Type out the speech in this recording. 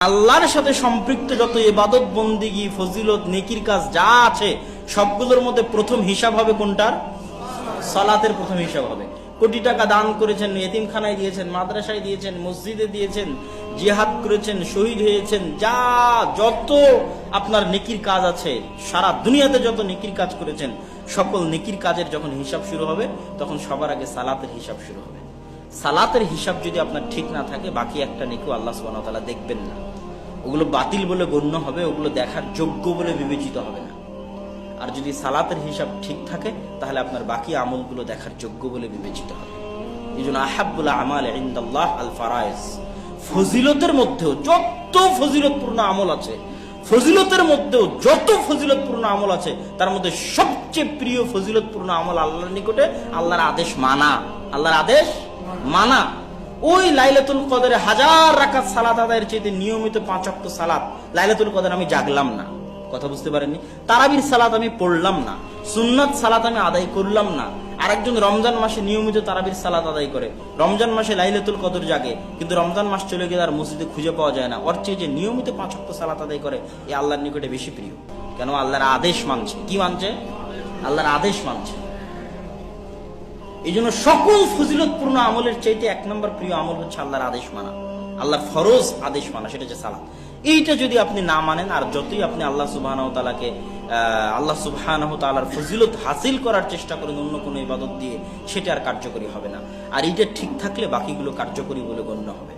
আল্লাহর সাথে সম্পৃক্ত যত ইবাদত বন্দিগি ফজিলত নেকির কাজ যা আছে সবগুলোর মধ্যে প্রথম হিসাব হবে কোনটার? সালাতের প্রথম হিসাব হবে। কোটি টাকা দান করেছেন, এতিমখানায় দিয়েছেন, মাদ্রাসায় দিয়েছেন, মসজিদে দিয়েছেন, জিহাদ করেছেন, শহীদ হয়েছেন, যা যত আপনার নেকির কাজ আছে, সারা দুনিয়াতে যত নেকির কাজ করেছেন সকল নেকির কাজের যখন হিসাব শুরু হবে তখন সবার আগে সালাতের হিসাব শুরু হবে। সালাতের হিসাব যদি আপনার ঠিক না থাকে বাকি একটা নেকিও আল্লাহ সুবহানাহু ওয়া তাআলা দেখবেন না, ওগুলো বাতিল বলে গণ্য হবে, ওগুলো দেখার যোগ্য বলে বিবেচিত হবে না। আর যদি সালাতের হিসাব ঠিক থাকে তাহলে আপনার বাকি আমলগুলো দেখার যোগ্য বলে বিবেচিত হবে। এই জন্য আহাব্বুল আমাল ইনদাল্লাহ আল ফারায়েজ, ফজিলতের মধ্যেও যত ফজিলতপূর্ণ আমল আছে, ফজিলতের মধ্যেও যত ফজিলতপূর্ণ আমল আছে তার মধ্যে সবচেয়ে প্রিয় ফজিলতপূর্ণ আমল আল্লাহর নিকটে আল্লাহর আদেশ মানা। আল্লাহর আদেশ মানা। ওই লাইলাতুল কদরে 1000 রাকাত সালাত আদায়ের চাইতে নিয়মিত 5 ওয়াক্ত সালাত লাইলাতুল কদর আমি জাগলাম না, কথা বুঝতে পারেননি? তারাবির সালাত আমি পড়লাম না, সুন্নাত সালাত আমি আদায় করলাম না। আরেকজন রমজান মাসে নিয়মিত তারাবির সালাত আদায় করে, রমজান মাসে লাইলাতুল কদর জাগে, কিন্তু রমজান মাস চলে গেলে আর মসজিদে খুঁজে পাওয়া যায় না। ওর চেয়ে যে নিয়মিত 5 ওয়াক্ত সালাত আদায় করে এই আল্লাহর নিকটে বেশি প্রিয়। কেন? আল্লাহর আদেশ মানছে। কি মানছে? আল্লাহর আদেশ মানছে। এই জন্য সকল ফজিলতপূর্ণ আমলের চাইতে 1 নম্বর প্রিয় আমল হচ্ছে আল্লাহর আদেশ মানা, আল্লাহর ফরজ আদেশ মানা, সেটা হচ্ছে সালাত। এইটা যদি আপনি না মানেন, আর যতই আপনি আল্লাহ সুবহানাহু ওয়া তাআলাকে আল্লাহ সুবহানাহু ওয়া তাআলার ফজিলত হাসিল করার চেষ্টা করেন অন্য কোনো ইবাদত দিয়ে, সেটা আর কার্যকরী হবে না। আর এইটা ঠিক থাকলে বাকিগুলো কার্যকরী বলে গণ্য হবে।